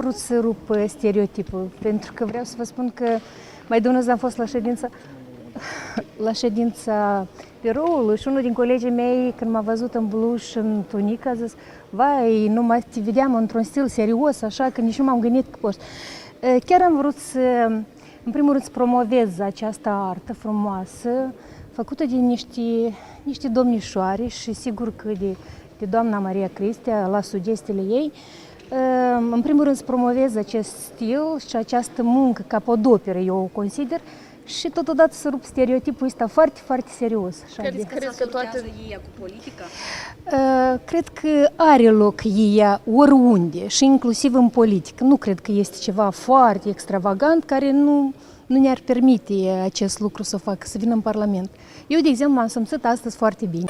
vrut să rup stereotipul, pentru că vreau să vă spun că mai de unul am fost la ședința biroului și unul din colegii mei, când m-a văzut în bluș și în tunică, a zis: vai, nu mai te vedeam într-un stil serios, așa că nici nu m-am gândit că poți. Chiar am vrut să, în primul rând, să promovez această artă frumoasă, făcută de niște domnișoare și sigur că de doamna Maria Cristea, la sugestiile ei. În primul rând să promovez acest stil și această muncă capodoperă, eu o consider, și totodată să rup stereotipul ăsta foarte, foarte serios. Crezi că toată ei cu politica? Cred că are loc ea oriunde și inclusiv în politică. Nu cred că este ceva foarte extravagant care nu ne-ar permite acest lucru să o facă, să vină în Parlament. Eu, de exemplu, m-am simțit astăzi foarte bine.